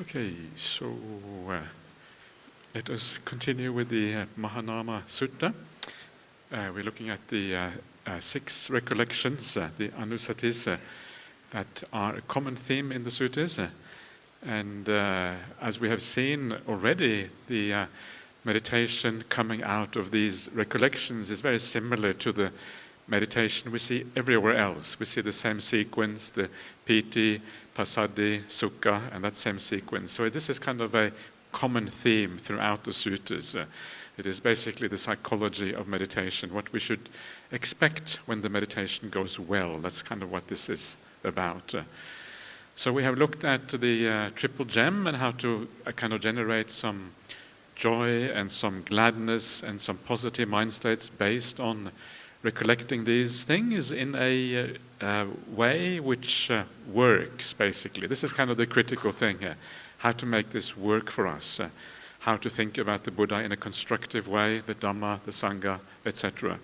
Okay, so let us continue with the Mahanama Sutta. We're looking at the 6 recollections, the Anusatis, that are a common theme in the suttas. And as we have seen already, the meditation coming out of these recollections is very similar to the meditation we see everywhere else. We see the same sequence, the piti, passaddhi, sukha, and that same sequence. So this is kind of a common theme throughout the suttas. It is basically the psychology of meditation, what we should expect when the meditation goes well. That's kind of what this is about. So we have looked at the triple gem and how to kind of generate some joy and some gladness and some positive mind states based on recollecting these things in a way which works, basically. This is kind of the critical thing here, how to make this work for us, how to think about the Buddha in a constructive way, the Dhamma, the Sangha, etc.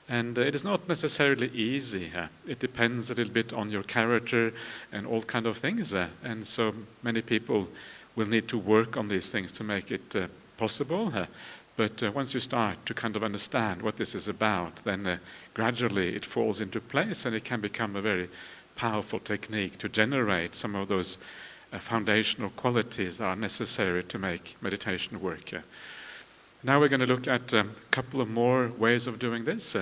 And it is not necessarily easy. It depends a little bit on your character and all kind of things. And so many people will need to work on these things to make it possible. But once you start to kind of understand what this is about, then gradually it falls into place and it can become a very powerful technique to generate some of those foundational qualities that are necessary to make meditation work. Now we're going to look at a couple of more ways of doing this.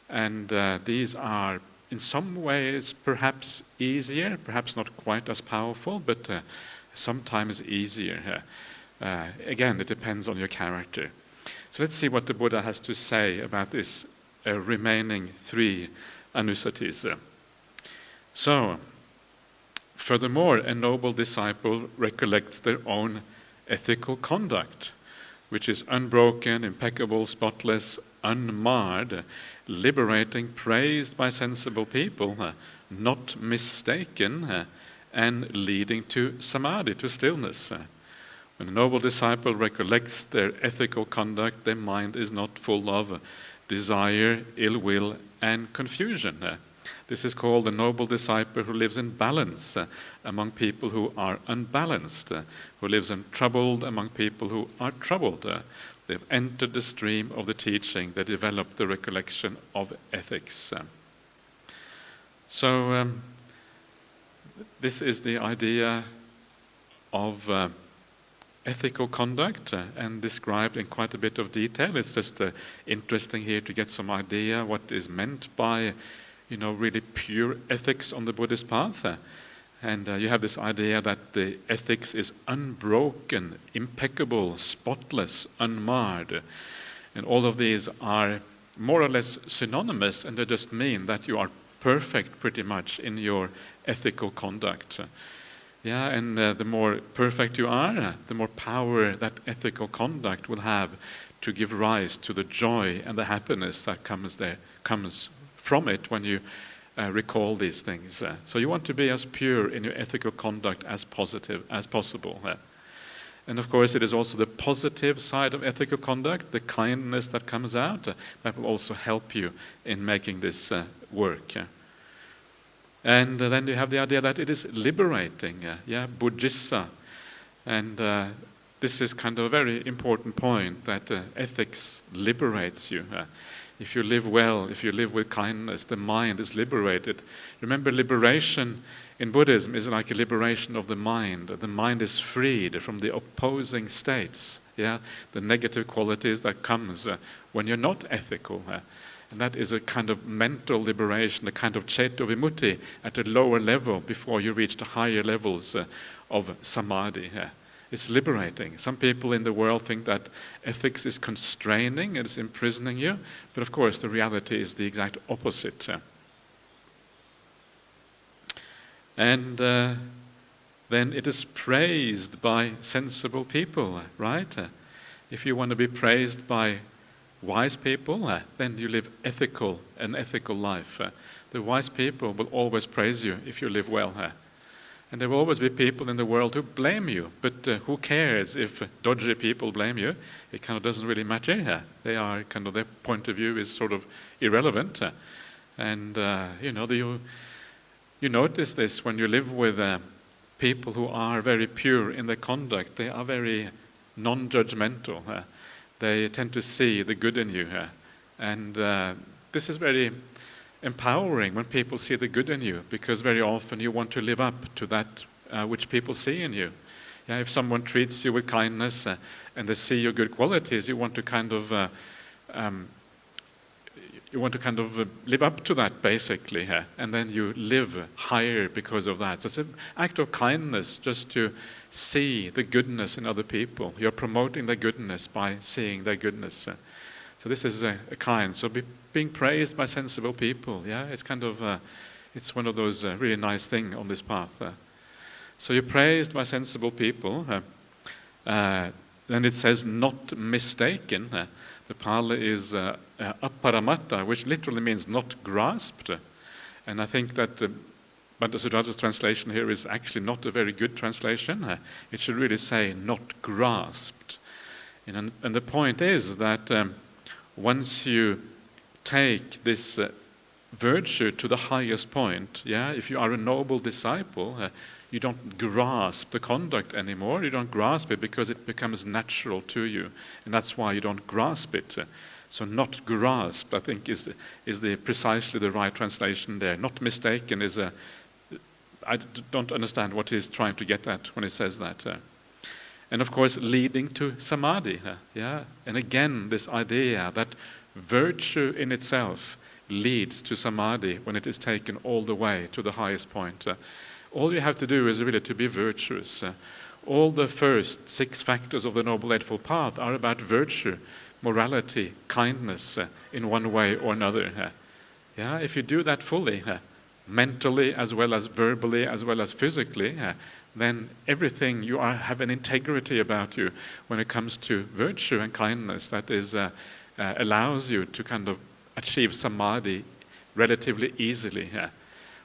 And these are in some ways perhaps easier, perhaps not quite as powerful, but sometimes easier. Again, it depends on your character. So let's see what the Buddha has to say about this remaining 3 anusatis. So, furthermore, a noble disciple recollects their own ethical conduct, which is unbroken, impeccable, spotless, unmarred, liberating, praised by sensible people, not mistaken, and leading to samadhi, to stillness. When a noble disciple recollects their ethical conduct, their mind is not full of desire, ill will, and confusion. This is called a noble disciple who lives in balance among people who are unbalanced, who lives untroubled among people who are troubled. They've entered the stream of the teaching, they develop the recollection of ethics. So this is the idea of ethical conduct and described in quite a bit of detail. It's just interesting here to get some idea what is meant by, really pure ethics on the Buddhist path. And you have this idea that the ethics is unbroken, impeccable, spotless, unmarred. And all of these are more or less synonymous, and they just mean that you are perfect pretty much in your ethical conduct. And the more perfect you are, the more power that ethical conduct will have to give rise to the joy and the happiness that comes from it when you recall these things. So you want to be as pure in your ethical conduct as positive as possible. And of course it is also the positive side of ethical conduct, the kindness that comes out, that will also help you in making this work. And then you have the idea that it is liberating, buddhissa. And this is kind of a very important point, that ethics liberates you. If you live well, if you live with kindness, the mind is liberated. Remember, liberation in Buddhism is like a liberation of the mind. The mind is freed from the opposing states, the negative qualities that comes when you're not ethical. And that is a kind of mental liberation, a kind of ceto vimutti at a lower level before you reach the higher levels of samadhi. It's liberating. Some people in the world think that ethics is constraining, it's imprisoning you, but of course the reality is the exact opposite. And then it is praised by sensible people, right? If you want to be praised by wise people, then you live an ethical life. The wise people will always praise you if you live well. And there will always be people in the world who blame you, but who cares if dodgy people blame you? It kind of doesn't really matter. They are kind of, their point of view is sort of irrelevant. And you notice this when you live with people who are very pure in their conduct. They are very non-judgmental. They tend to see the good in you. And this is very empowering when people see the good in you, because very often you want to live up to that which people see in you. Yeah, if someone treats you with kindness and they see your good qualities, you want to kind of live up to that, basically, and then you live higher because of that. So it's an act of kindness just to see the goodness in other people. You're promoting their goodness by seeing their goodness. So this is a kind. So being praised by sensible people, it's kind of, it's one of those really nice things on this path. So you're praised by sensible people. Then it says not mistaken. The Pali is Paramita, which literally means not grasped. And I think that Bhante Sudatta's translation here is actually not a very good translation. It should really say not grasped. And the point is that once you take this virtue to the highest point, if you are a noble disciple, you don't grasp the conduct anymore. You don't grasp it because it becomes natural to you, and that's why you don't grasp it. So not grasp, I think, is precisely the right translation there. Not mistaken is I don't understand what he's trying to get at when he says that. And of course, leading to samadhi. And again, this idea that virtue in itself leads to samadhi when it is taken all the way to the highest point. All you have to do is really to be virtuous. All the first 6 factors of the Noble Eightfold Path are about virtue, morality, kindness, in one way or another. If you do that fully, mentally as well as verbally as well as physically, then everything you have an integrity about you when it comes to virtue and kindness that is allows you to kind of achieve samadhi relatively easily.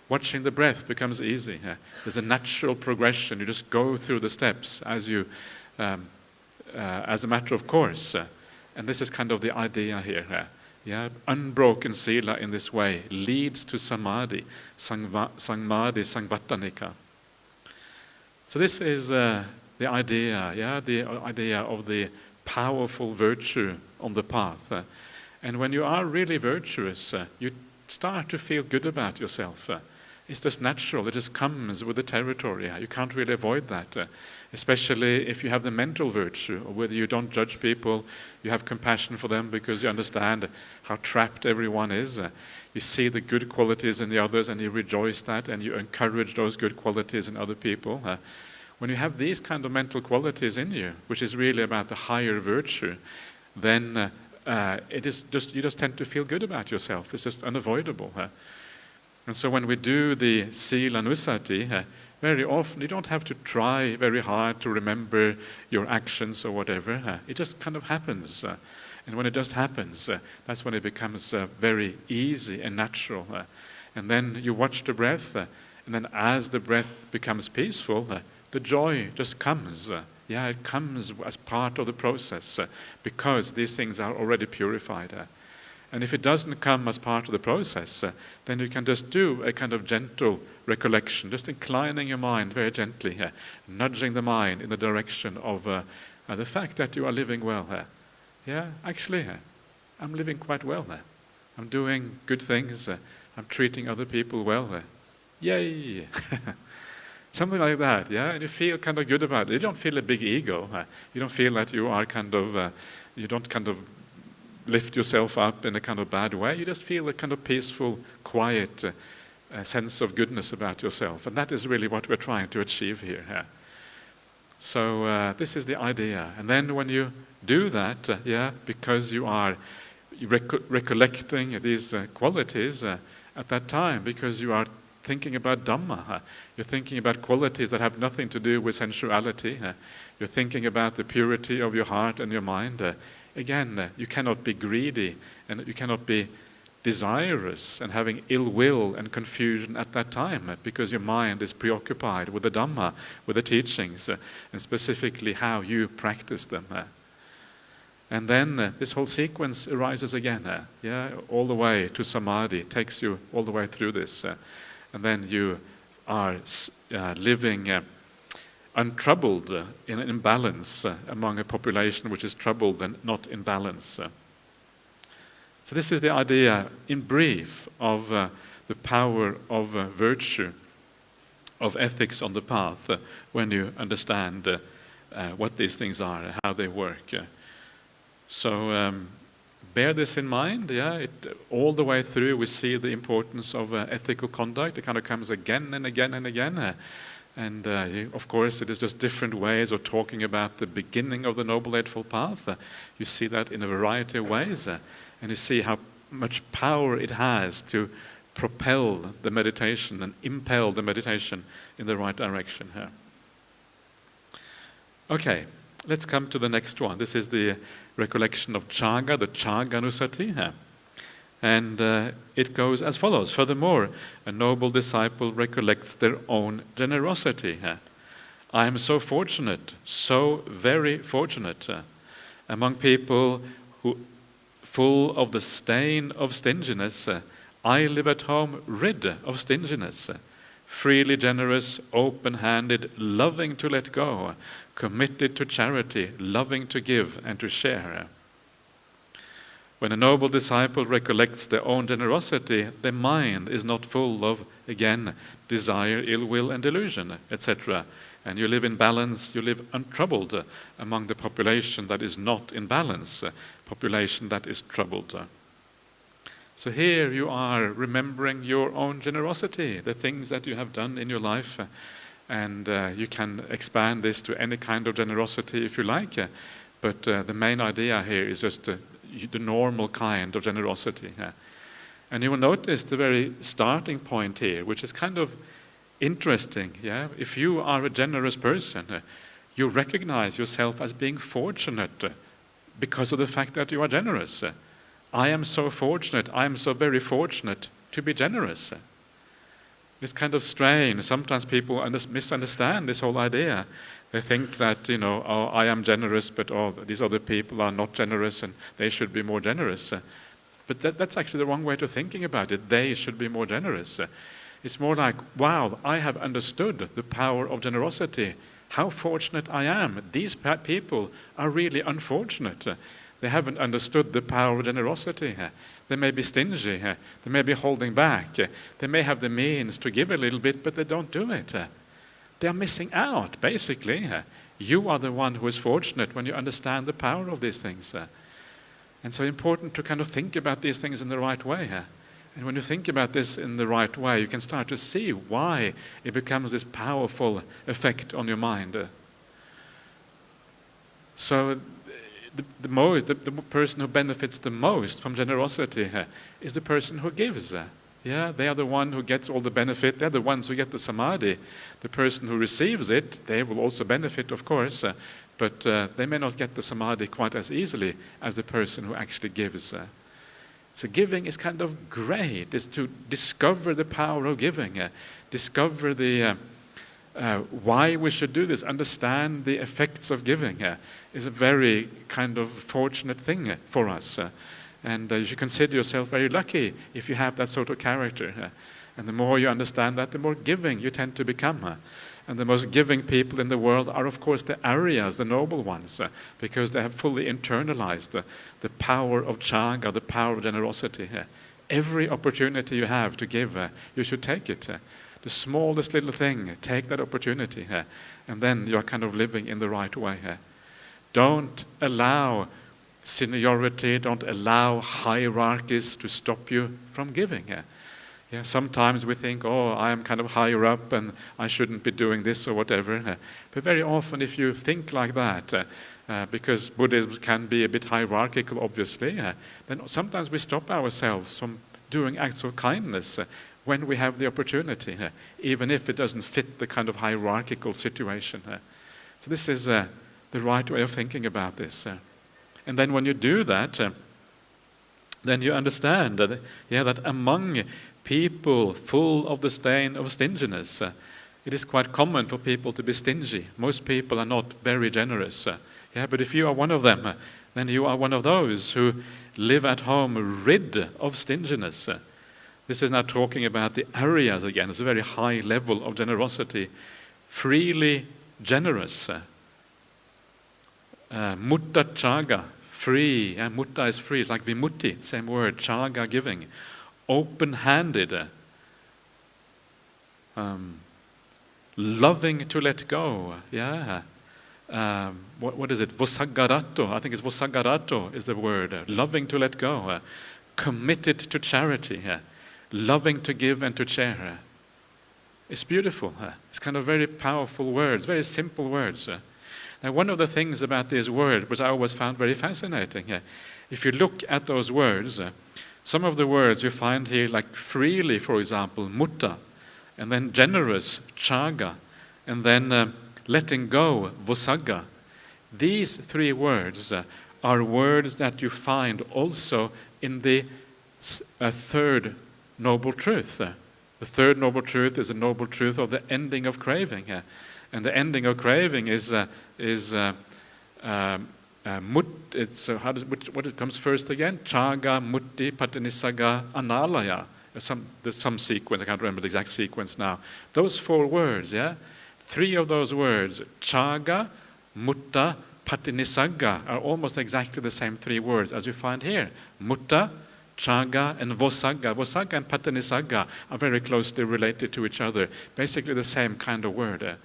Watching the breath becomes easy. There's a natural progression. You just go through the steps as you, as a matter of course. And this is kind of the idea here. Unbroken sila in this way leads to samadhi, sangmadhi, sangvatanika. So this is the idea, the idea of the powerful virtue on the path. And when you are really virtuous, you start to feel good about yourself. It's just natural. It just comes with the territory. You can't really avoid that, especially if you have the mental virtue, or whether you don't judge people, you have compassion for them because you understand how trapped everyone is. You see the good qualities in the others and you rejoice that, and you encourage those good qualities in other people. When you have these kind of mental qualities in you, which is really about the higher virtue, then it is just, you just tend to feel good about yourself. It's just unavoidable. And so when we do the Sila Anusati, very often you don't have to try very hard to remember your actions or whatever. It just kind of happens. And when it just happens, that's when it becomes very easy and natural. And then you watch the breath, and then as the breath becomes peaceful, the joy just comes. It comes as part of the process because these things are already purified. And if it doesn't come as part of the process, then you can just do a kind of gentle recollection, just inclining your mind very gently, nudging the mind in the direction of the fact that you are living well. Actually, I'm living quite well. I'm doing good things. I'm treating other people well. Yay! Something like that, and you feel kind of good about it. You don't feel a big ego. You don't feel that you are kind of, you don't kind of lift yourself up in a kind of bad way. You just feel a kind of peaceful, quiet sense of goodness about yourself. And that is really what we're trying to achieve here. So this is the idea. And then when you do that, because you are recollecting these qualities at that time, because you are thinking about Dhamma, you're thinking about qualities that have nothing to do with sensuality, you're thinking about the purity of your heart and your mind, again, you cannot be greedy and you cannot be desirous and having ill will and confusion at that time because your mind is preoccupied with the Dhamma, with the teachings, and specifically how you practice them. And then this whole sequence arises again, all the way to Samadhi, takes you all the way through this. And then you are living untroubled in an imbalance among a population which is troubled and not in balance. So this is the idea, in brief, of the power of virtue, of ethics on the path, when you understand what these things are and how they work. So bear this in mind. All the way through we see the importance of ethical conduct. It kind of comes again and again and again. And of course it is just different ways of talking about the beginning of the Noble Eightfold Path. You see that in a variety of ways. And you see how much power it has to propel the meditation and impel the meditation in the right direction here. Okay, let's come to the next one. This is the recollection of Chaga, the Chaganusati here. And it goes as follows. Furthermore, a noble disciple recollects their own generosity. I am so fortunate, so very fortunate, among people who, full of the stain of stinginess, I live at home rid of stinginess, freely generous, open-handed, loving to let go, committed to charity, loving to give and to share. When a noble disciple recollects their own generosity, their mind is not full of, again, desire, ill will, and delusion, etc. And you live in balance, you live untroubled among the population that is not in balance, population that is troubled. So here you are remembering your own generosity, the things that you have done in your life, and you can expand this to any kind of generosity if you like, but the main idea here is just the normal kind of generosity. And you will notice the very starting point here, which is kind of interesting. If you are a generous person, you recognize yourself as being fortunate because of the fact that you are generous. I am so fortunate, I am so very fortunate to be generous. It's kind of strange. Sometimes people misunderstand this whole idea. They think that, I am generous, but these other people are not generous and they should be more generous. But that's actually the wrong way to thinking about it. They should be more generous. It's more like, wow, I have understood the power of generosity. How fortunate I am. These people are really unfortunate. They haven't understood the power of generosity. They may be stingy. They may be holding back. They may have the means to give a little bit, but they don't do it. They are missing out, basically. You are the one who is fortunate when you understand the power of these things. And so important to kind of think about these things in the right way. And when you think about this in the right way, you can start to see why it becomes this powerful effect on your mind. So the person who benefits the most from generosity is the person who gives. They are the one who gets all the benefit. They're the ones who get the samadhi. The person who receives it, they will also benefit, of course, but they may not get the samadhi quite as easily as the person who actually gives. So giving is kind of great. It's to discover the power of giving, discover the why we should do this, understand the effects of giving is a very kind of fortunate thing for us. And you should consider yourself very lucky if you have that sort of character. And the more you understand that, the more giving you tend to become. And the most giving people in the world are, of course, the Aryas, the noble ones, because they have fully internalized the power of Chaga, the power of generosity. Every opportunity you have to give, you should take it. The smallest little thing, take that opportunity. And then you are kind of living in the right way. Don't allow seniority, don't allow hierarchies to stop you from giving. Sometimes we think, I am kind of higher up and I shouldn't be doing this or whatever. But very often if you think like that, because Buddhism can be a bit hierarchical, obviously, then sometimes we stop ourselves from doing acts of kindness when we have the opportunity, even if it doesn't fit the kind of hierarchical situation. So this is the right way of thinking about this. And then when you do that, then you understand that, that among people full of the stain of stinginess, it is quite common for people to be stingy. Most people are not very generous. But if you are one of them, then you are one of those who live at home rid of stinginess. This is now talking about the areas again. It's a very high level of generosity. Freely generous. Mutta chaga, free. Mutta is free. It's like vimutti, same word. Chaga, giving. Open-handed. Loving to let go. What is it? Vosagarato. I think it's vosagarato is the word. Loving to let go. Committed to charity. Loving to give and to share. It's beautiful. It's kind of very powerful words, very simple words. Now, one of the things about these words, which I always found very fascinating, if you look at those words, some of the words you find here, like freely, for example, mutta, and then generous, chaga, and then letting go, vosagga. These three words are words that you find also in the third noble truth. The third noble truth is the noble truth of the ending of craving. And the ending of craving is what it comes first again? Chaga, mutti, patinisaga, analaya. There's some sequence, I can't remember the exact sequence now. Those four words, three of those words, chaga, mutta, patinisaga, are almost exactly the same three words as you find here. Mutta, chaga, and vosagga. Vosagga and patinisaga are very closely related to each other, basically the same kind of word.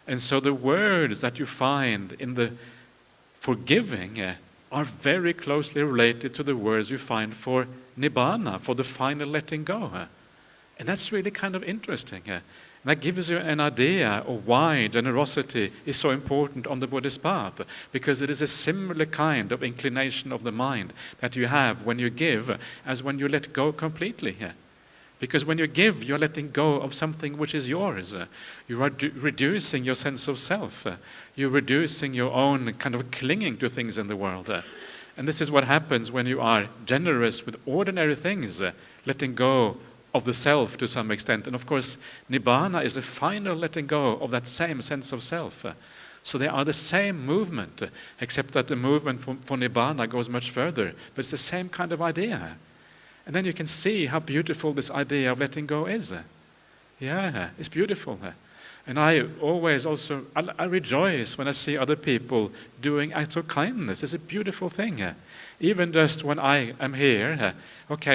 And so the words that you find in the forgiving are very closely related to the words you find for nibbana, for the final letting go. And that's really kind of interesting. And that gives you an idea of why generosity is so important on the Buddhist path, because it is a similar kind of inclination of the mind that you have when you give as when you let go completely. Because when you give, you're letting go of something which is yours. You are reducing your sense of self. You're reducing your own kind of clinging to things in the world. And this is what happens when you are generous with ordinary things, letting go of the self to some extent. And of course, nibbana is the final letting go of that same sense of self. So they are the same movement, except that the movement for nibbana goes much further. But it's the same kind of idea. And then you can see how beautiful this idea of letting go is. It's beautiful. And I always also, I rejoice when I see other people doing acts of kindness. It's a beautiful thing. Even just when I am here,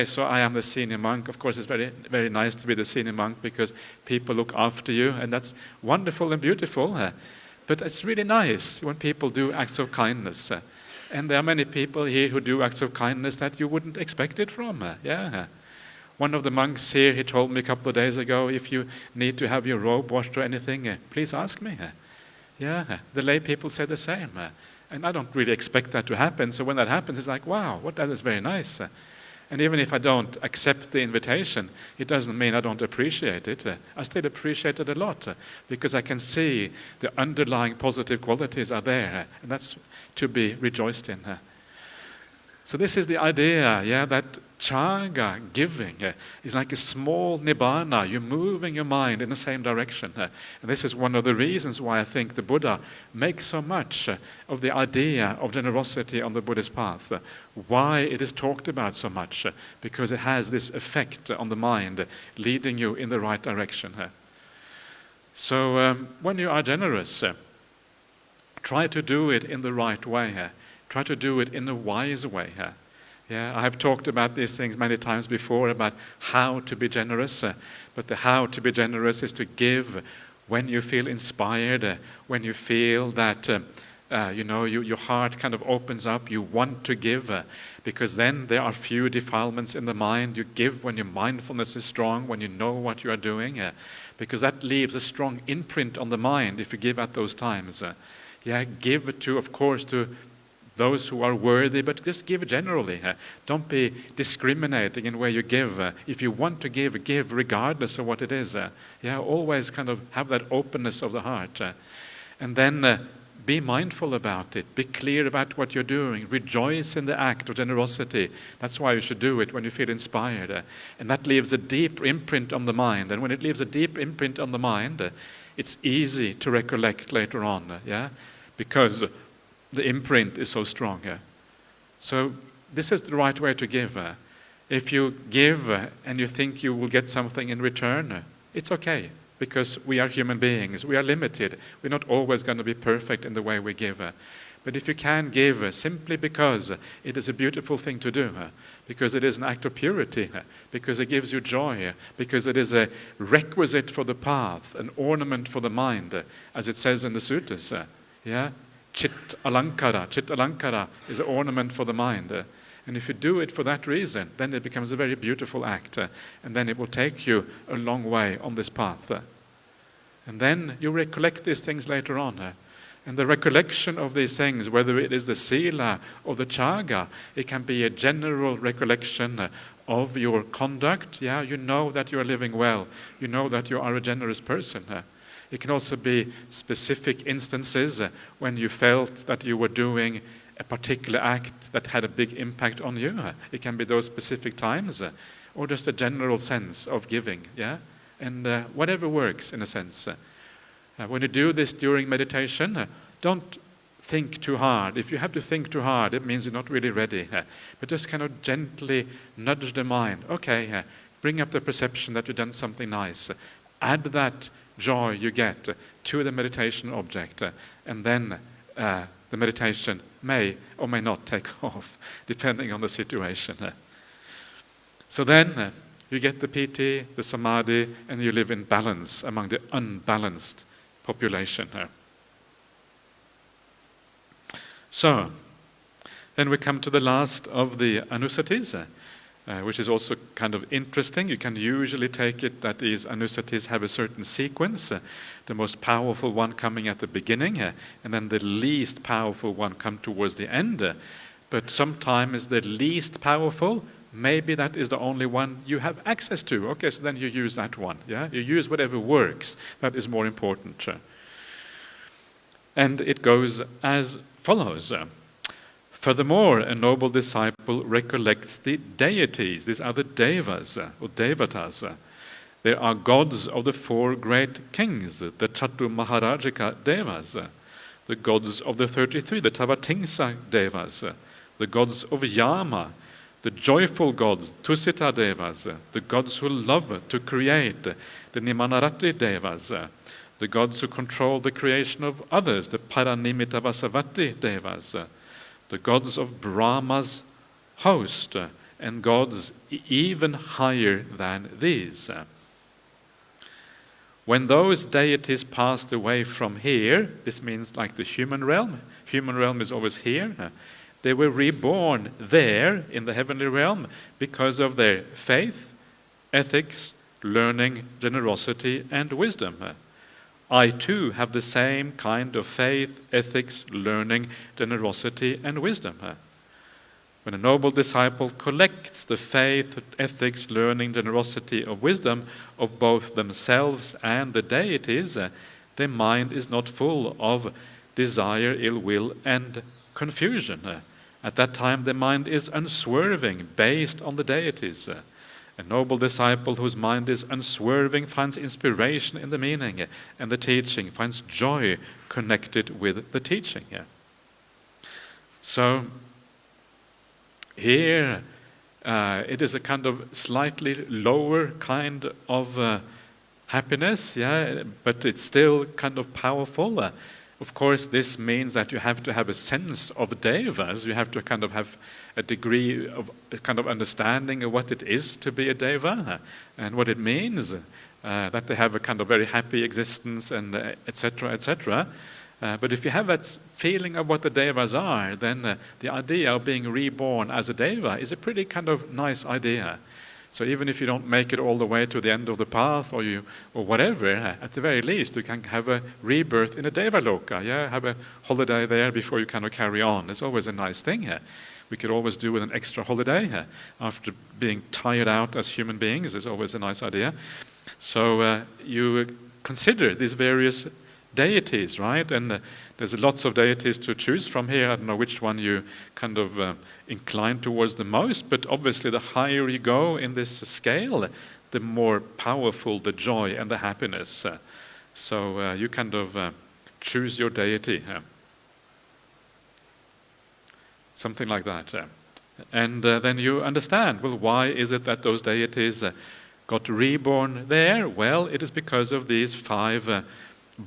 so I am the senior monk. Of course, it's very, very nice to be the senior monk because people look after you, and that's wonderful and beautiful. But it's really nice when people do acts of kindness. And there are many people here who do acts of kindness that you wouldn't expect it from. One of the monks here, he told me a couple of days ago, if you need to have your robe washed or anything, please ask me. The lay people say the same. And I don't really expect that to happen. So when that happens, it's like, wow, that is very nice. And even if I don't accept the invitation, it doesn't mean I don't appreciate it. I still appreciate it a lot because I can see the underlying positive qualities are there. And that's to be rejoiced in. So this is the idea, that chaga, giving, is like a small nibbana. You're moving your mind in the same direction. And this is one of the reasons why I think the Buddha makes so much of the idea of generosity on the Buddhist path. Why it is talked about so much, because it has this effect on the mind, leading you in the right direction. So when you are generous, try to do it in the right way. Try to do it in a wise way. I have talked about these things many times before, about how to be generous. But the how to be generous is to give when you feel inspired, when you feel that your heart kind of opens up, you want to give, because then there are few defilements in the mind. You give when your mindfulness is strong, when you know what you are doing, because that leaves a strong imprint on the mind if you give at those times. Give to, of course, to those who are worthy, but just give generally. Don't be discriminating in where you give. If you want to give regardless of what it is. Always kind of have that openness of the heart. And then be mindful about it. Be clear about what you're doing. Rejoice in the act of generosity. That's why you should do it when you feel inspired. And that leaves a deep imprint on the mind. And when it leaves a deep imprint on the mind, it's easy to recollect later on, because the imprint is so strong. So this is the right way to give. If you give and you think you will get something in return, it's okay. Because we are human beings, we are limited. We're not always going to be perfect in the way we give. But if you can give simply because it is a beautiful thing to do, because it is an act of purity, because it gives you joy, because it is a requisite for the path, an ornament for the mind, as it says in the Suttas. Chit alankara. Chit alankara is an ornament for the mind. And if you do it for that reason, then it becomes a very beautiful act. And then it will take you a long way on this path. And then you recollect these things later on. And the recollection of these things, whether it is the sila or the chaga, it can be a general recollection of your conduct. You know that you are living well. You know that you are a generous person. It can also be specific instances when you felt that you were doing a particular act that had a big impact on you. It can be those specific times, or just a general sense of giving, and whatever works in a sense. When you do this during meditation, don't think too hard. If you have to think too hard, it means you're not really ready. But just kind of gently nudge the mind. Okay, bring up the perception that you've done something nice. Add that joy you get to the meditation object, and then the meditation may or may not take off, depending on the situation. So then you get the piti, the samadhi, and you live in balance among the unbalanced population. So, then we come to the last of the anusatis, which is also kind of interesting. You can usually take it that these anusatis have a certain sequence, the most powerful one coming at the beginning, and then the least powerful one come towards the end. But sometimes the least powerful, maybe that is the only one you have access to. Okay, so then you use that one. You use whatever works. That is more important. And it goes as follows. Furthermore, a noble disciple recollects the deities. These are the devas or devatas. They are gods of the four great kings, the Chatu Maharajika devas, the gods of the 33, the Tavatimsa devas, the gods of Yama, the joyful gods, Tusita devas, the gods who love to create, the Nimanarati devas, the gods who control the creation of others, the Paranimita Vasavati devas, the gods of Brahma's host, and gods even higher than these. When those deities passed away from here, this means like the human realm is always here, they were reborn there in the heavenly realm because of their faith, ethics, learning, generosity, and wisdom. I too have the same kind of faith, ethics, learning, generosity, and wisdom. When a noble disciple collects the faith, ethics, learning, generosity, of wisdom of both themselves and the deities, their mind is not full of desire, ill will, and confusion. At that time, their mind is unswerving, based on the deities. A noble disciple whose mind is unswerving finds inspiration in the meaning and the teaching, finds joy connected with the teaching. So, here it is a kind of slightly lower kind of happiness, but it's still kind of powerful. Of course, this means that you have to have a sense of devas. You have to kind of have a degree of kind of understanding of what it is to be a deva and what it means, that they have a kind of very happy existence and etc., etc. But if you have that feeling of what the devas are, then the idea of being reborn as a deva is a pretty kind of nice idea. So even if you don't make it all the way to the end of the path or whatever, at the very least you can have a rebirth in a Devaloka, have a holiday there before you kind of carry on. It's always a nice thing. We could always do with an extra holiday after being tired out as human beings. It's always a nice idea. So you consider these various deities, right? And there's lots of deities to choose from here. I don't know which one you kind of incline towards the most, but obviously the higher you go in this scale, the more powerful the joy and the happiness. So you kind of choose your deity. Something like that. And then you understand, well, why is it that those deities got reborn there? Well, it is because of these 5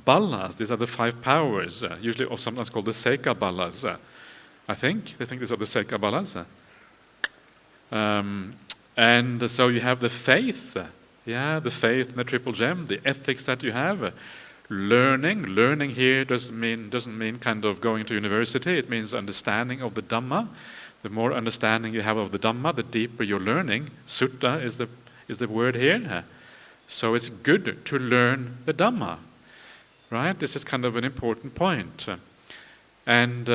ballas. These are the 5 powers, usually or sometimes called the Seka ballas. I think they think these are the Seka ballas. And so you have the faith, the faith in the triple gem, the ethics that you have. Learning here doesn't mean kind of going to university. It means understanding of the Dhamma. The more understanding you have of the Dhamma, the deeper you're learning. Sutta is the word here. So it's good to learn the Dhamma, right? This is kind of an important point. And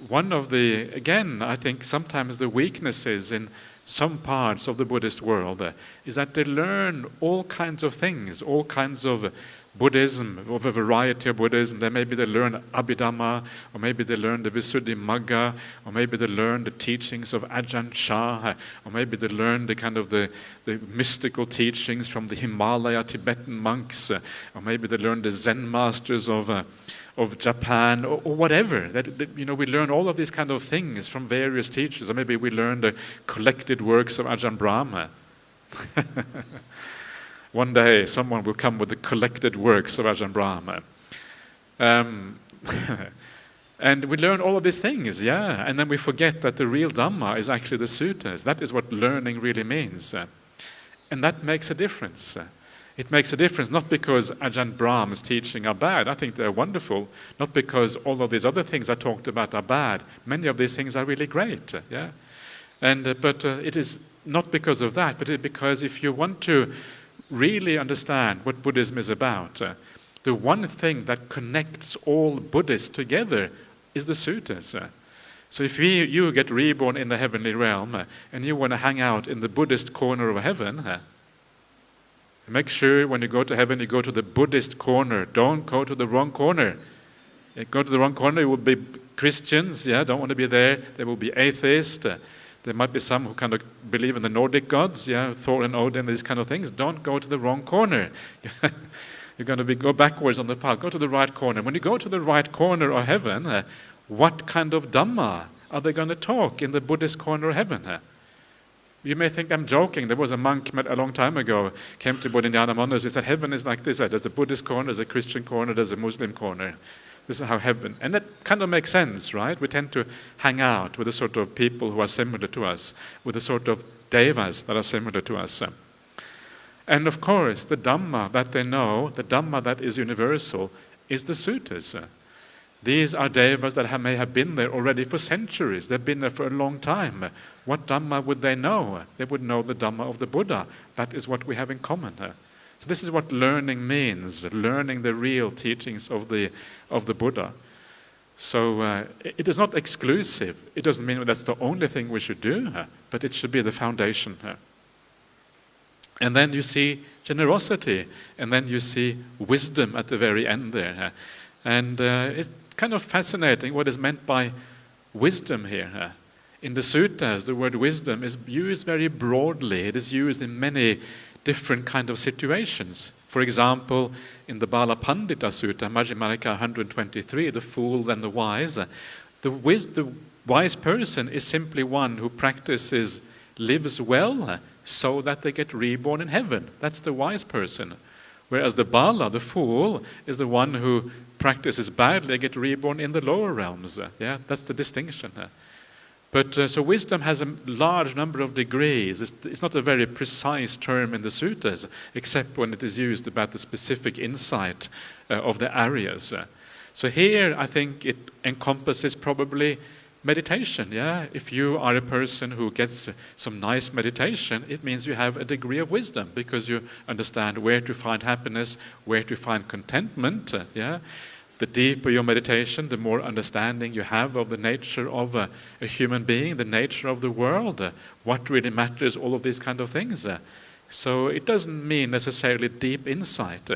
one of the, again, I think sometimes the weaknesses in some parts of the Buddhist world is that they learn all kinds of things, all kinds of Buddhism, of a variety of Buddhism. Then maybe they learn Abhidhamma, or maybe they learn the Visuddhimagga, or maybe they learn the teachings of Ajahn Chah, or maybe they learn the kind of the mystical teachings from the Himalaya Tibetan monks, or maybe they learn the Zen masters of Japan, or whatever. We learn all of these kind of things from various teachers, or maybe we learn the collected works of Ajahn Brahmali. One day, someone will come with the collected works of Ajahn Brahmali. And we learn all of these things, and then we forget that the real Dhamma is actually the suttas. That is what learning really means. And that makes a difference. It makes a difference not because Ajahn Brahm's teaching are bad. I think they're wonderful. Not because all of these other things I talked about are bad. Many of these things are really great, but it is not because of that, but because if you want to really understand what Buddhism is about, the one thing that connects all Buddhists together is the suttas. So if you get reborn in the heavenly realm and you want to hang out in the Buddhist corner of heaven, make sure when you go to heaven you go to the Buddhist corner. Don't go to the wrong corner. You go to the wrong corner, you will be Christians, don't want to be there. There will be atheists. There might be some who kind of believe in the Nordic gods, Thor and Odin, these kind of things. Don't go to the wrong corner. You're going to go backwards on the path. Go to the right corner. When you go to the right corner of heaven, what kind of Dhamma are they going to talk in the Buddhist corner of heaven? You may think I'm joking. There was a monk met a long time ago, came to Bodhinyana monastery, said, heaven is like this. There's a Buddhist corner, there's a Christian corner, there's a Muslim corner. This is how heaven, and that kind of makes sense, right? We tend to hang out with the sort of people who are similar to us, with the sort of devas that are similar to us. And of course, the Dhamma that they know, the Dhamma that is universal, is the suttas. These are devas that may have been there already for centuries. They've been there for a long time. What Dhamma would they know? They would know the Dhamma of the Buddha. That is what we have in common. So this is what learning means, learning the real teachings of the Buddha. So it is not exclusive. It doesn't mean that's the only thing we should do, but it should be the foundation. And then you see generosity, and then you see wisdom at the very end there. And it's kind of fascinating what is meant by wisdom here. In the suttas, the word wisdom is used very broadly. It is used in many different kind of situations. For example, in the Bala Pandita Sutta, Majjhima Nikaya 123, the fool and the wise, the wise person is simply one who lives well, so that they get reborn in heaven. That's the wise person. Whereas the Bala, the fool, is the one who practices badly and get reborn in the lower realms. That's the distinction. But so wisdom has a large number of degrees. It's not a very precise term in the suttas, except when it is used about the specific insight of the areas. So here, I think it encompasses probably meditation. If you are a person who gets some nice meditation, it means you have a degree of wisdom because you understand where to find happiness, where to find contentment. The deeper your meditation, the more understanding you have of the nature of a human being, the nature of the world, what really matters, all of these kind of things. So it doesn't mean necessarily deep insight,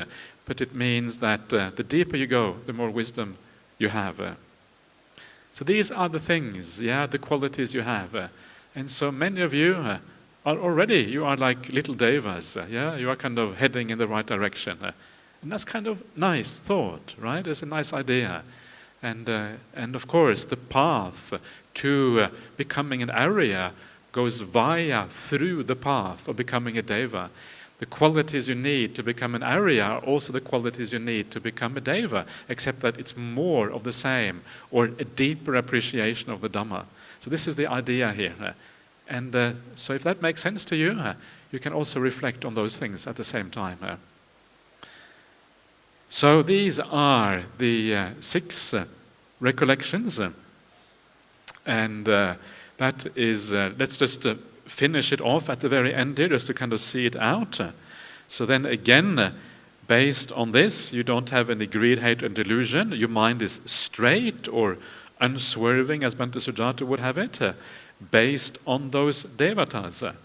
but it means that the deeper you go, the more wisdom you have. So these are the things, the qualities you have. And so many of you are already, you are like little devas, you are kind of heading in the right direction. And that's kind of nice thought, right? It's a nice idea. And of course, the path to becoming an Arya goes through the path of becoming a Deva. The qualities you need to become an Arya are also the qualities you need to become a Deva, except that it's more of the same, or a deeper appreciation of the Dhamma. So this is the idea here. And so if that makes sense to you, you can also reflect on those things at the same time. So these are the 6 recollections. And that is, let's just finish it off at the very end here, just to kind of see it out. So then again, based on this, you don't have any greed, hate, and delusion. Your mind is straight or unswerving, as Bhante Sujata would have it, based on those devatas.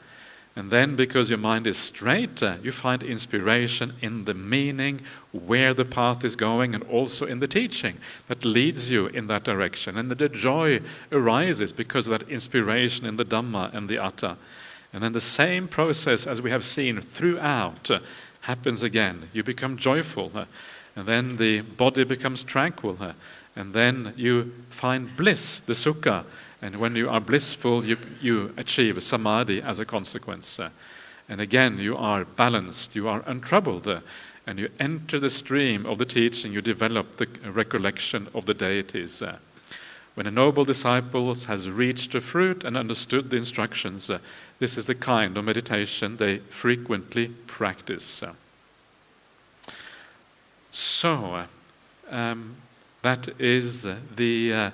And then, because your mind is straight, you find inspiration in the meaning, where the path is going, and also in the teaching that leads you in that direction. And the joy arises because of that inspiration in the Dhamma and the Atta. And then the same process as we have seen throughout happens again. You become joyful, and then the body becomes tranquil, and then you find bliss, the sukha. And when you are blissful, you achieve samadhi as a consequence. And again, you are balanced, you are untroubled, and you enter the stream of the teaching, you develop the recollection of the deities. When a noble disciple has reached the fruit and understood the instructions, this is the kind of meditation they frequently practice. So, that is the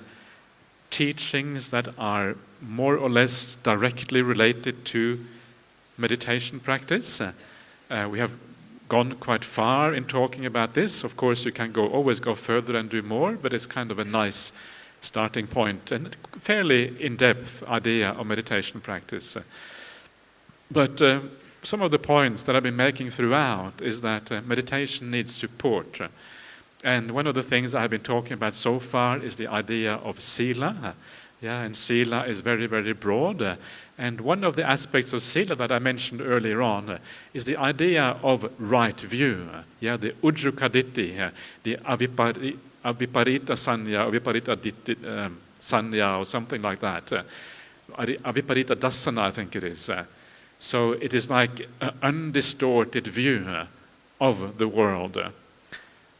teachings that are more or less directly related to meditation practice. We have gone quite far in talking about this. Of course, you can always go further and do more, but it's kind of a nice starting point and fairly in-depth idea of meditation practice. But some of the points that I've been making throughout is that meditation needs support. And one of the things I have been talking about so far is the idea of sila. And sila is very, very broad. And one of the aspects of sila that I mentioned earlier on is the idea of right view. The ujjukaditti, the aviparita sanya, aviparita sanya, or something like that. Aviparita dasana, I think it is. So it is like an undistorted view of the world.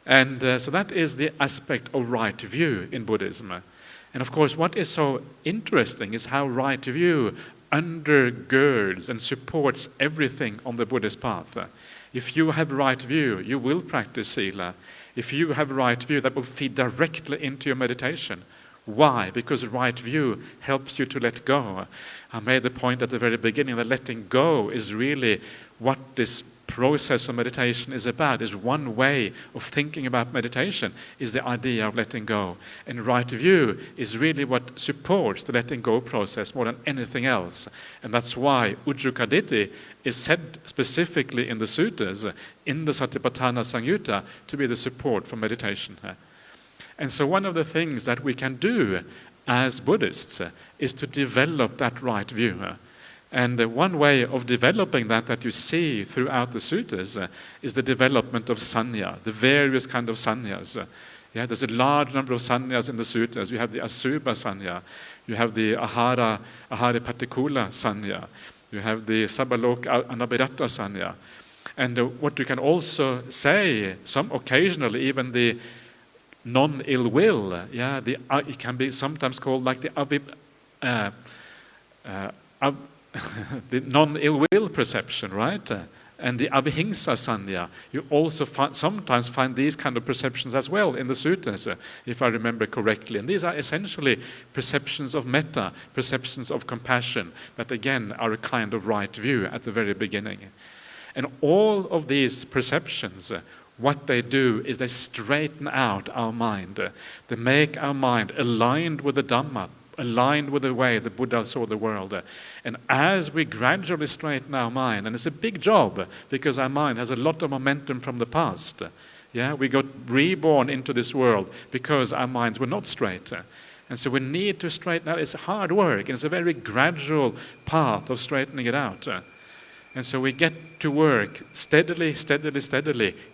And so that is the aspect of right view in Buddhism. And of course, what is so interesting is how right view undergirds and supports everything on the Buddhist path. If you have right view, you will practice sila. If you have right view, that will feed directly into your meditation. Why? Because right view helps you to let go. I made the point at the very beginning that letting go is really what this process of meditation is about. Is one way of thinking about meditation is the idea of letting go. And right view is really what supports the letting go process more than anything else. And that's why ujjukaditti is said specifically in the suttas, in the Satipatthana Samyutta, to be the support for meditation. And so one of the things that we can do as Buddhists is to develop that right view. And one way of developing that you see throughout the suttas is the development of sanya, the various kind of sanyas. There's a large number of sanyas in the suttas. You have the asubha sanya, you have the ahara patikula sanya, you have the sabbaloka anabhirata sanya. And what you can also say, some occasionally even the non-ill will, it can be sometimes called like the the non-ill will perception, right? And the avihingsa sanya. You also sometimes find these kind of perceptions as well in the suttas, if I remember correctly. And these are essentially perceptions of metta, perceptions of compassion, that again are a kind of right view at the very beginning. And all of these perceptions, what they do is they straighten out our mind. They make our mind aligned with the Dhamma, aligned with the way the Buddha saw the world. And as we gradually straighten our mind, and it's a big job because our mind has a lot of momentum from the past, Yeah, we got reborn into this world because our minds were not straight. And so we need to straighten out. It's hard work, and it's a very gradual path of straightening it out. And so we get to work steadily,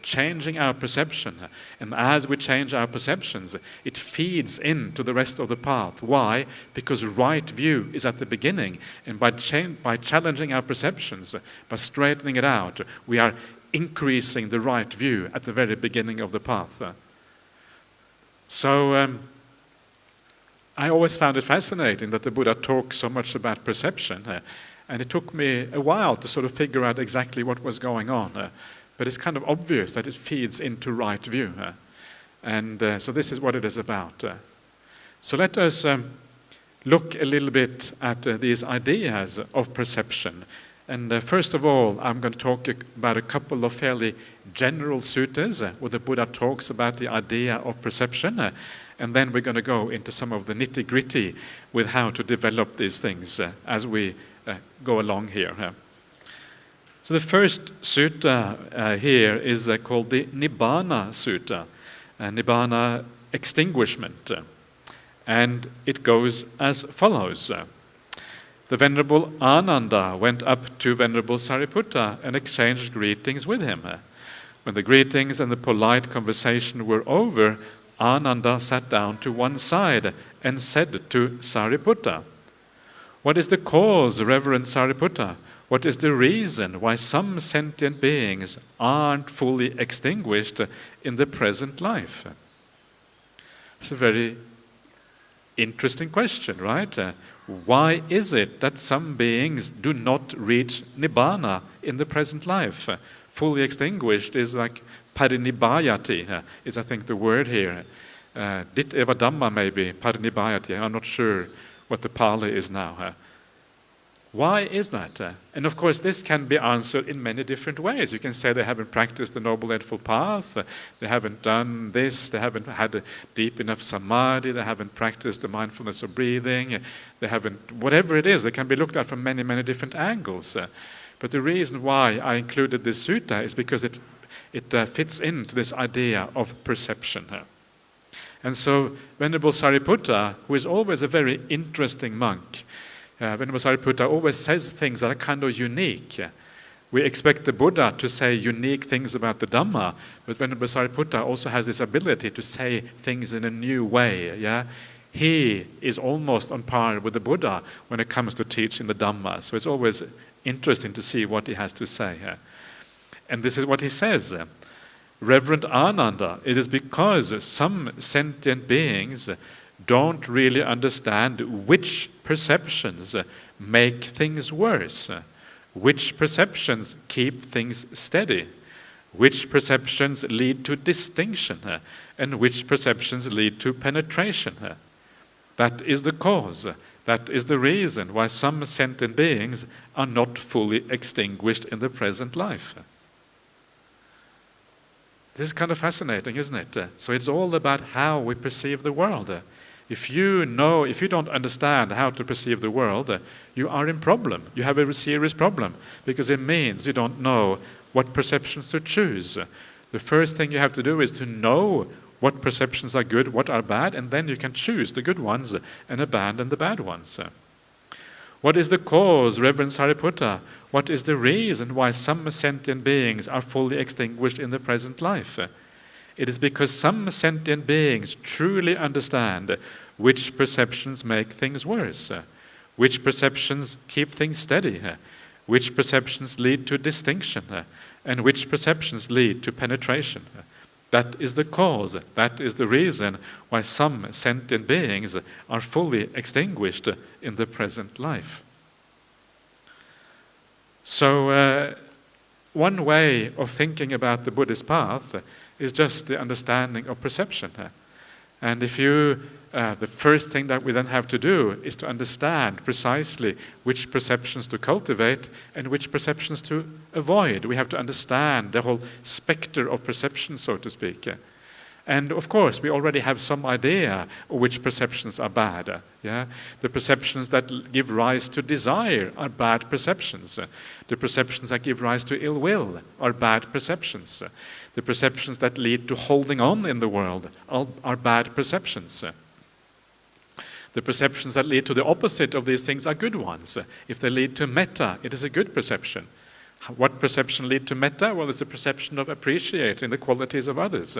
changing our perception. And as we change our perceptions, it feeds into the rest of the path. Why? Because right view is at the beginning. And by challenging our perceptions, by straightening it out, we are increasing the right view at the very beginning of the path. So I always found it fascinating that the Buddha talks so much about perception. And it took me a while to sort of figure out exactly what was going on. But it's kind of obvious that it feeds into right view. So this is what it is about. So let us look a little bit at these ideas of perception. And first of all, I'm going to talk about a couple of fairly general suttas where the Buddha talks about the idea of perception. And then we're going to go into some of the nitty-gritty with how to develop these things as we go along here. So the first sutta here is called the Nibbana Sutta, Nibbana extinguishment. And it goes as follows. The Venerable Ananda went up to Venerable Sariputta and exchanged greetings with him. When the greetings and the polite conversation were over, Ananda sat down to one side and said to Sariputta, "What is the cause, Reverend Sariputta? What is the reason why some sentient beings aren't fully extinguished in the present life?" It's a very interesting question, right? Why is it that some beings do not reach Nibbana in the present life? Fully extinguished is like parinibbayati, is I think the word here. Dit eva dhamma maybe, parinibbayati, I'm not sure what the Pali is now. Why is that? And of course, this can be answered in many different ways. You can say they haven't practiced the Noble Eightfold Path, they haven't done this, they haven't had a deep enough samadhi, they haven't practiced the mindfulness of breathing, they haven't, whatever it is, they can be looked at from many, many different angles. But the reason why I included this sutta is because it fits into this idea of perception. And so Venerable Sariputta, who is always a very interesting monk, Venerable Sariputta always says things that are kind of unique. We expect the Buddha to say unique things about the Dhamma, but Venerable Sariputta also has this ability to say things in a new way. Yeah, he is almost on par with the Buddha when it comes to teaching the Dhamma. So it's always interesting to see what he has to say. And this is what he says. Reverend Ananda, it is because some sentient beings don't really understand which perceptions make things worse, which perceptions keep things steady, which perceptions lead to distinction, and which perceptions lead to penetration. That is the cause, that is the reason why some sentient beings are not fully extinguished in the present life. This is kind of fascinating, isn't it? So it's all about how we perceive the world. If you don't understand how to perceive the world, you are in problem. You have a serious problem because it means you don't know what perceptions to choose. The first thing you have to do is to know what perceptions are good, what are bad, and then you can choose the good ones and abandon the bad ones. What is the cause, Reverend Sariputta? What is the reason why some sentient beings are fully extinguished in the present life? It is because some sentient beings truly understand which perceptions make things worse, which perceptions keep things steady, which perceptions lead to distinction, and which perceptions lead to penetration. That is the cause, that is the reason why some sentient beings are fully extinguished in the present life. So one way of thinking about the Buddhist path is just the understanding of perception. And if the first thing that we then have to do is to understand precisely which perceptions to cultivate and which perceptions to avoid. We have to understand the whole specter of perception, so to speak. And of course, we already have some idea of which perceptions are bad. The perceptions that give rise to desire are bad perceptions. The perceptions that give rise to ill will are bad perceptions. The perceptions that lead to holding on in the world are bad perceptions. The perceptions that lead to the opposite of these things are good ones. If they lead to metta, it is a good perception. What perception leads to metta? Well, it's the perception of appreciating the qualities of others.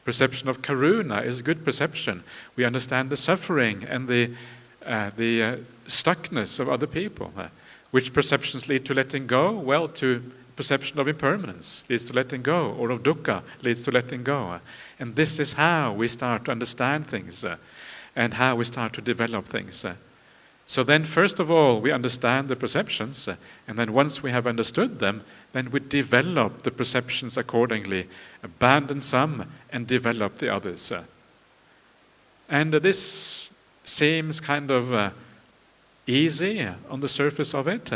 Perception of karuna is a good perception. We understand the suffering and the stuckness of other people. Which perceptions lead to letting go? Well, to perception of impermanence leads to letting go, or of dukkha leads to letting go. And this is how we start to understand things and how we start to develop things. So then, first of all, we understand the perceptions, and then once we have understood them, then we develop the perceptions accordingly, abandon some and develop the others. And this seems kind of easy on the surface of it,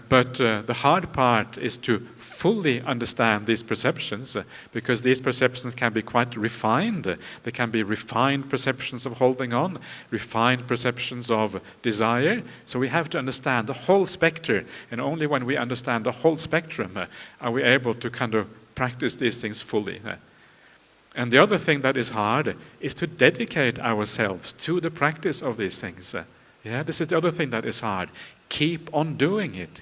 but the hard part is to fully understand these perceptions, because these perceptions can be quite refined. They can be refined perceptions of holding on, refined perceptions of desire. So we have to understand the whole spectrum, and only when we understand the whole spectrum are we able to kind of practice these things fully. And the other thing that is hard is to dedicate ourselves to the practice of these things. This is the other thing that is hard. Keep on doing it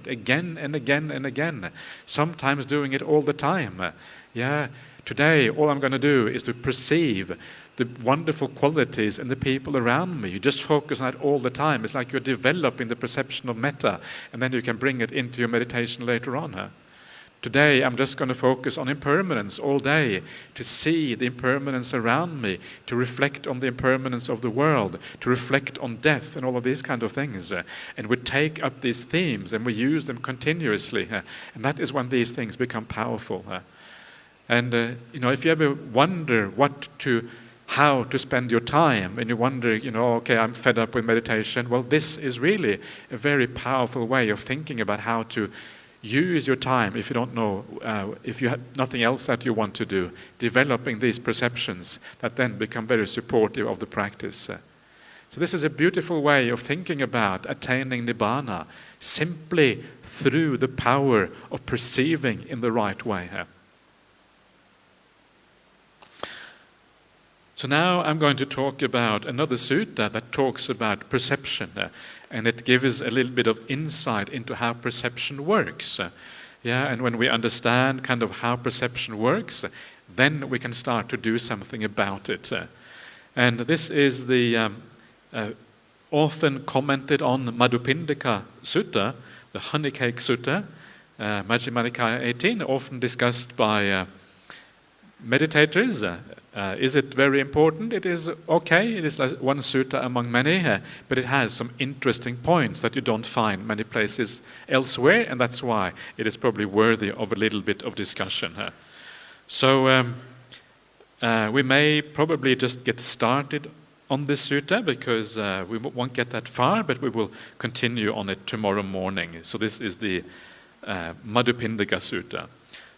again and again and again. Sometimes doing it all the time. Today all I'm going to do is to perceive the wonderful qualities in the people around me. You just focus on that all the time. It's like you're developing the perception of metta, and then you can bring it into your meditation later on. Today I'm just going to focus on impermanence all day, to see the impermanence around me, to reflect on the impermanence of the world, to reflect on death and all of these kind of things. And we take up these themes and we use them continuously. And that is when these things become powerful. And if you ever wonder how to spend your time, and you wonder, okay, I'm fed up with meditation, well, this is really a very powerful way of thinking about how to use your time if you don't know, if you have nothing else that you want to do, developing these perceptions that then become very supportive of the practice. So this is a beautiful way of thinking about attaining Nibbana, simply through the power of perceiving in the right way. So now I'm going to talk about another sutta that talks about perception, and it gives a little bit of insight into how perception works. And when we understand kind of how perception works, then we can start to do something about it. And this is the often commented on Madhupindika Sutta, the Honey Cake Sutta, Majjhima Nikaya 18, often discussed by meditators. Is it very important? It is okay. It is one sutta among many, but it has some interesting points that you don't find many places elsewhere, and that's why it is probably worthy of a little bit of discussion. So we may probably just get started on this sutta, because we won't get that far, but we will continue on it tomorrow morning. So this is the Madhupindika Sutta.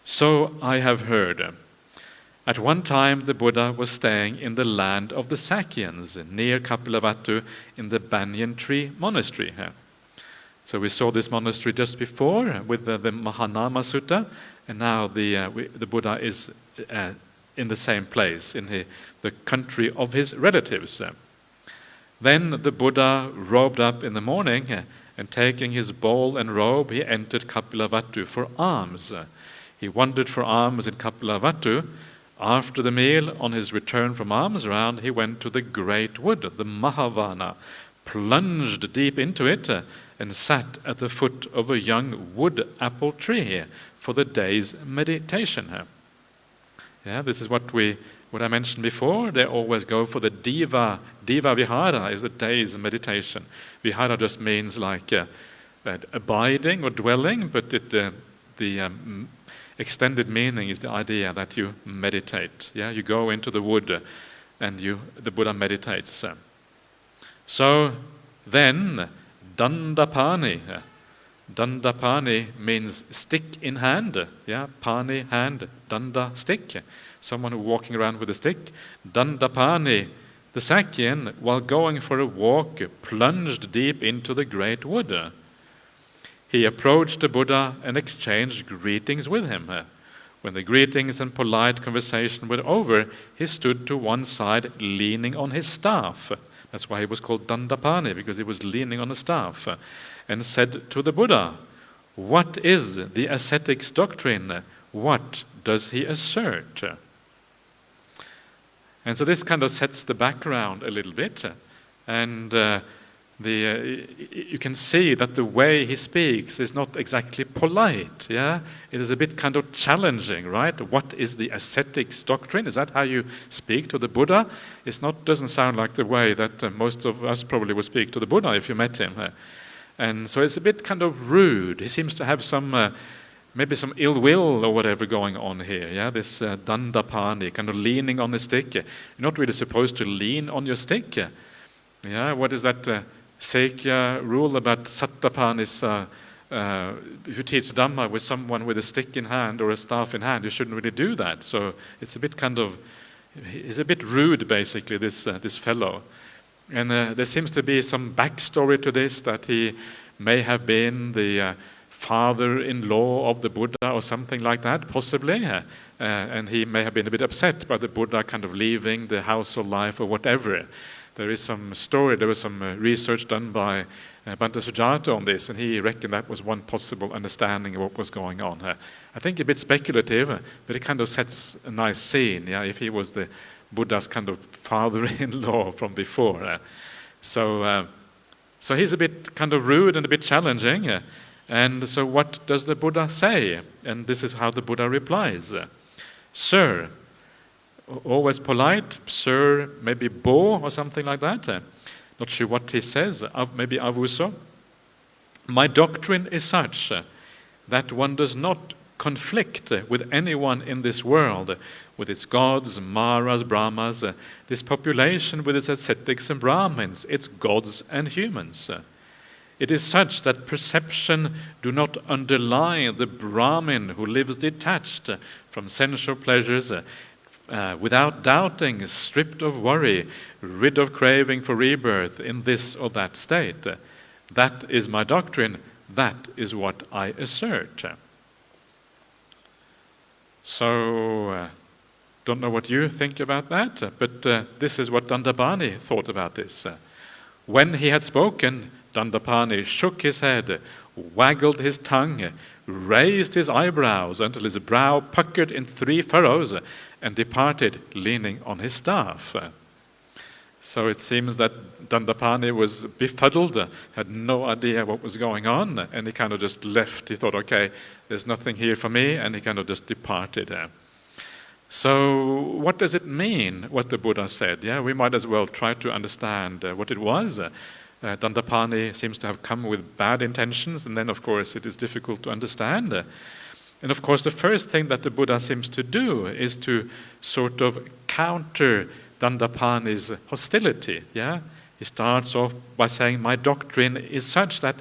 So I have heard. At one time, the Buddha was staying in the land of the Sakyans, near Kapilavatthu, in the banyan tree monastery. So we saw this monastery just before with the Mahanama Sutta, and now the Buddha is in the same place, in the country of his relatives. Then the Buddha robed up in the morning, and taking his bowl and robe, he entered Kapilavatthu for alms. He wandered for alms in Kapilavatthu. After the meal, on his return from alms round, he went to the great wood, the Mahavana, plunged deep into it, and sat at the foot of a young wood apple tree for the day's meditation. This is what I mentioned before. They always go for the Diva Vihara, is the day's meditation. Vihara just means like abiding or dwelling, but the extended meaning is the idea that you meditate. You go into the wood and the Buddha meditates. So then Dandapani, Dandapani means stick in hand. Yeah, pani, hand, danda, stick. Someone who walking around with a stick. Dandapani, the Sakyan, while going for a walk, plunged deep into the great wood. He approached the Buddha and exchanged greetings with him. When the greetings and polite conversation were over, he stood to one side, leaning on his staff. That's why he was called Dandapani, because he was leaning on a staff, and said to the Buddha, "What is the ascetic's doctrine? What does he assert?" And so this kind of sets the background a little bit, and you can see that the way he speaks is not exactly polite. Yeah, it is a bit kind of challenging, right? What is the ascetic's doctrine? Is that how you speak to the Buddha? Doesn't sound like the way that most of us probably would speak to the Buddha if you met him. And so it's a bit kind of rude. He seems to have some maybe some ill will or whatever going on here. Yeah, this Dandapani, kind of leaning on a stick. You're not really supposed to lean on your stick. Yeah, what is that Sekya rule about Sattapanis? If you teach Dhamma with someone with a stick in hand or a staff in hand, you shouldn't really do that. So it's a bit he's a bit rude, basically, this fellow. And there seems to be some backstory to this, that he may have been the father-in-law of the Buddha or something like that, possibly. And he may have been a bit upset by the Buddha kind of leaving the household life or whatever. There is some story, there was some research done by Bhante Sujato on this, and he reckoned that was one possible understanding of what was going on. I think a bit speculative, but it kind of sets a nice scene, yeah, if he was the Buddha's kind of father-in-law from before. So he's a bit kind of rude and a bit challenging. And so what does the Buddha say? And this is how the Buddha replies. "Sir," always polite, "Sir," maybe "bo" or something like that. Not sure what he says, maybe "avuso." "My doctrine is such that one does not conflict with anyone in this world, with its gods, maras, brahmas, this population with its ascetics and brahmins, its gods and humans. It is such that perception do not underlie the Brahmin who lives detached from sensual pleasures, without doubting, stripped of worry, rid of craving for rebirth in this or that state. That is my doctrine. That is what I assert." So, don't know what you think about that, but this is what Dandapani thought about this. When he had spoken, Dandapani shook his head, waggled his tongue, raised his eyebrows until his brow puckered in 3 furrows, and departed leaning on his staff. So it seems that Dandapani was befuddled, had no idea what was going on, and he kind of just left. He thought, okay, there's nothing here for me, and he kind of just departed. So what does it mean, what the Buddha said? Yeah, we might as well try to understand what it was. Dandapani seems to have come with bad intentions, and then, of course, it is difficult to understand. And, of course, the first thing that the Buddha seems to do is to sort of counter Dandapani's hostility. Yeah, he starts off by saying, "My doctrine is such that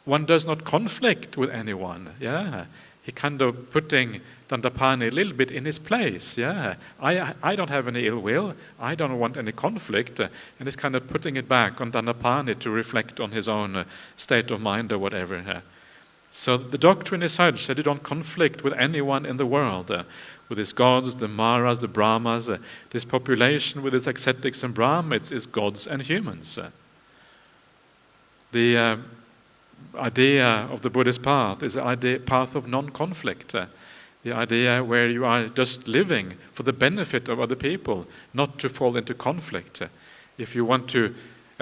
one does not conflict with anyone." Yeah, he kind of putting Dandapani a little bit in his place. Yeah, I don't have any ill will. I don't want any conflict, and he's kind of putting it back on Dandapani to reflect on his own state of mind or whatever. So the doctrine is such that you don't conflict with anyone in the world, with its gods, the maras, the brahmas. This population with its ascetics and brahmins is gods and humans. The idea of the Buddhist path is the path of non-conflict. The idea where you are just living for the benefit of other people, not to fall into conflict. If you want to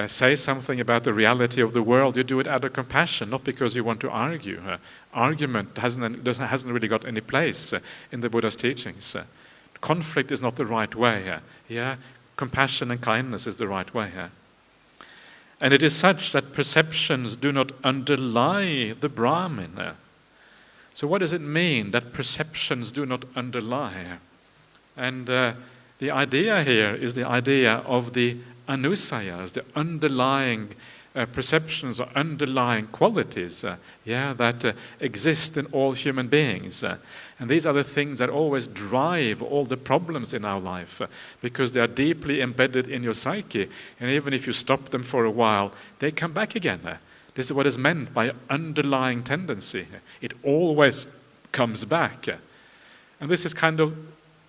say something about the reality of the world, you do it out of compassion, not because you want to argue. Argument hasn't really got any place in the Buddha's teachings. Conflict is not the right way. Yeah, compassion and kindness is the right way. And it is such that perceptions do not underlie the Brahmin. So what does it mean that perceptions do not underlie? And the idea here is the idea of the anusayas, the underlying perceptions or underlying qualities that exist in all human beings. And these are the things that always drive all the problems in our life because they are deeply embedded in your psyche. And even if you stop them for a while, they come back again. This is what is meant by underlying tendency. It always comes back. And this is kind of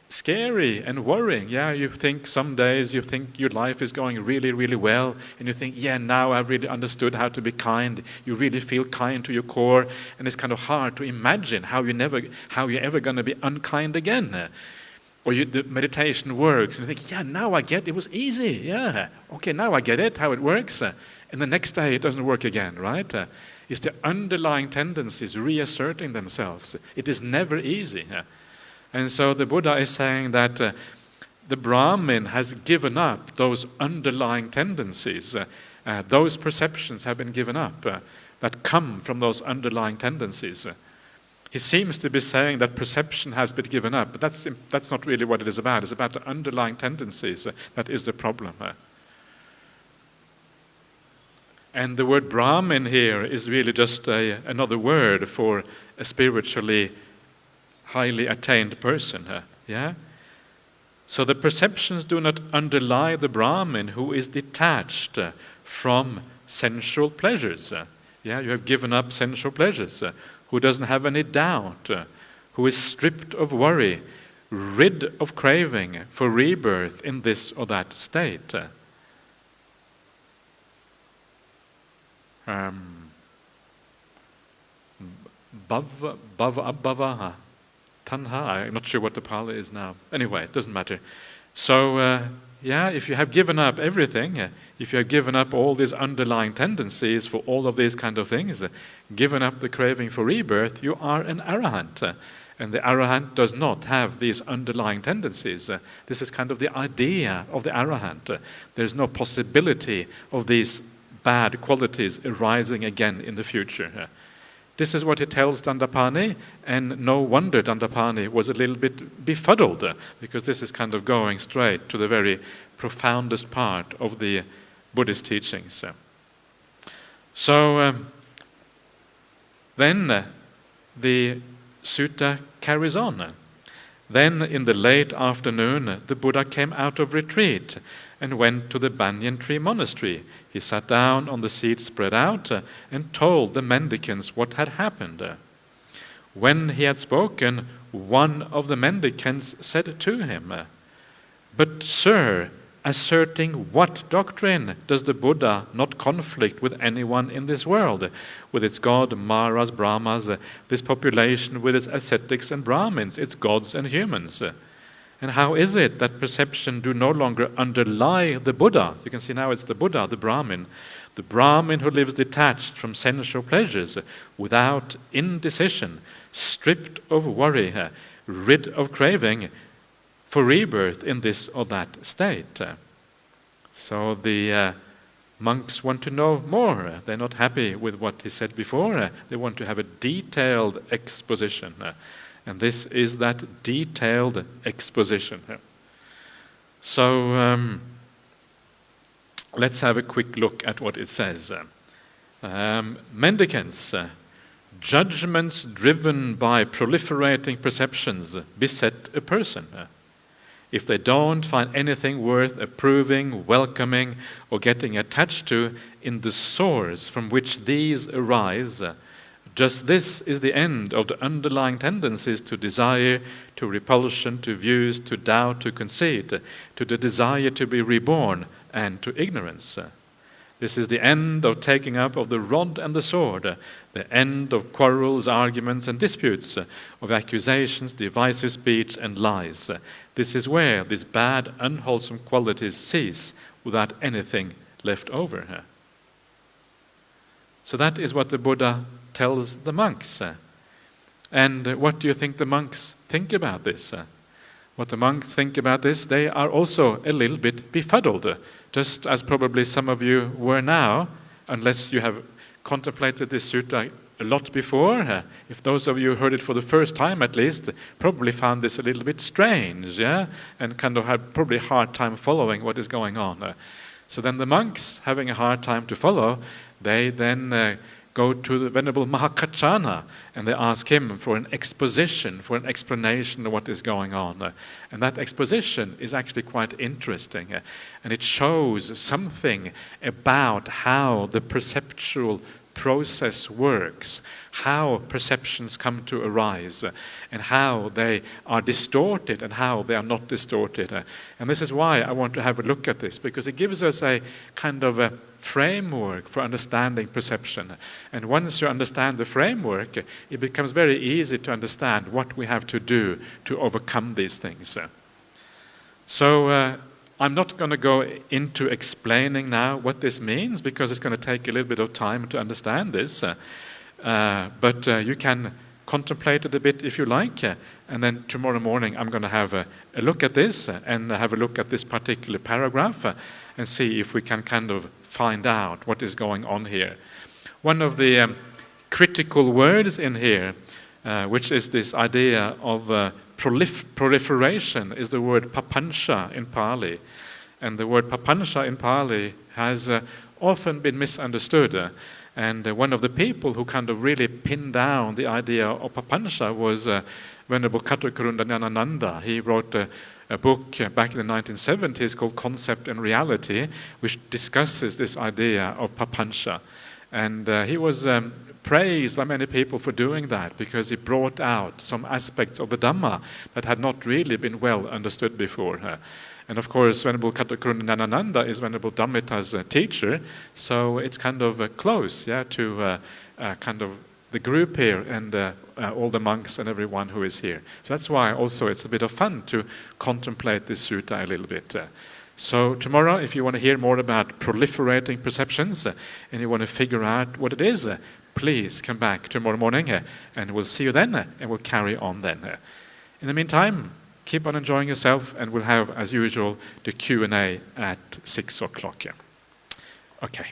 scary and worrying. You think some days you think your life is going really, really well, and you think, now I've really understood how to be kind. You really feel kind to your core, and it's kind of hard to imagine how you're ever going to be unkind again. Or the meditation works, and you think, now I get it was easy. Okay, now I get it, how it works. And the next day it doesn't work again, right? It's the underlying tendencies reasserting themselves. It is never easy. And so the Buddha is saying that the Brahmin has given up those underlying tendencies. Those perceptions have been given up that come from those underlying tendencies. He seems to be saying that perception has been given up, but that's not really what it is about. It's about the underlying tendencies that is the problem. And the word Brahmin here is really just another word for a spiritually highly attained person. So the perceptions do not underlie the Brahmin who is detached from sensual pleasures. You have given up sensual pleasures, who doesn't have any doubt, who is stripped of worry, rid of craving for rebirth in this or that state. Bhava Tanha, I'm not sure what the Pali is now. Anyway, it doesn't matter. So, if you have given up everything, if you have given up all these underlying tendencies for all of these kind of things, given up the craving for rebirth, you are an arahant. And the arahant does not have these underlying tendencies. This is kind of the idea of the arahant. There's no possibility of these bad qualities arising again in the future. This is what he tells Dandapani, and no wonder Dandapani was a little bit befuddled, because this is kind of going straight to the very profoundest part of the Buddhist teachings. So then the sutta carries on. Then in the late afternoon, the Buddha came out of retreat and went to the banyan tree monastery. He sat down on the seat spread out and told the mendicants what had happened. When he had spoken, one of the mendicants said to him, "But, sir, asserting what doctrine does the Buddha not conflict with anyone in this world, with its god, Maras, Brahmas, this population with its ascetics and Brahmins, its gods and humans? And how is it that perception do no longer underlie the Buddha?" You can see now it's the Buddha, the Brahmin who lives detached from sensual pleasures, without indecision, stripped of worry, rid of craving for rebirth in this or that state. So the monks want to know more. They're not happy with what he said before. They want to have a detailed exposition. And this is that detailed exposition. So let's have a quick look at what it says. Mendicants, judgments driven by proliferating perceptions beset a person. If they don't find anything worth approving, welcoming, or getting attached to in the source from which these arise, just this is the end of the underlying tendencies to desire, to repulsion, to views, to doubt, to conceit, to the desire to be reborn, and to ignorance. This is the end of taking up of the rod and the sword, the end of quarrels, arguments, and disputes, of accusations, divisive speech, and lies. This is where these bad, unwholesome qualities cease without anything left over. So that is what the Buddha tells the monks. And what do you think the monks think about this? What the monks think about this, they are also a little bit befuddled, just as probably some of you were now, unless you have contemplated this sutta a lot before. If those of you heard it for the first time at least, probably found this a little bit strange, and kind of had probably a hard time following what is going on. So then the monks, having a hard time to follow, they then go to the Venerable Mahakachana and they ask him for an exposition, for an explanation of what is going on. And that exposition is actually quite interesting. And it shows something about how the perceptual process works, how perceptions come to arise, and how they are distorted and how they are not distorted. And this is why I want to have a look at this, because it gives us a kind of a framework for understanding perception. And once you understand the framework, it becomes very easy to understand what we have to do to overcome these things. So I'm not going to go into explaining now what this means, because it's going to take a little bit of time to understand this. But you can contemplate it a bit if you like. And then tomorrow morning I'm going to have a look at this and have a look at this particular paragraph and see if we can kind of find out what is going on here. One of the critical words in here, which is this idea of proliferation, is the word papancha in Pali. And the word papancha in Pali has often been misunderstood. And one of the people who kind of really pinned down the idea of papancha was Venerable Kattakurunda Nyanananda. He wrote a book back in the 1970s called Concept and Reality, which discusses this idea of papancha. And he was praised by many people for doing that, because he brought out some aspects of the Dhamma that had not really been well understood before. And of course, Venerable Kattakurunda Nyanananda is Venerable Dhammita's teacher, so it's kind of close, to kind of the group here and all the monks and everyone who is here. So that's why also it's a bit of fun to contemplate this sutta a little bit. So tomorrow, if you want to hear more about proliferating perceptions and you want to figure out what it is, please come back tomorrow morning and we'll see you then and we'll carry on then. In the meantime, keep on enjoying yourself, and we'll have, as usual, the Q&A at 6 o'clock. Okay.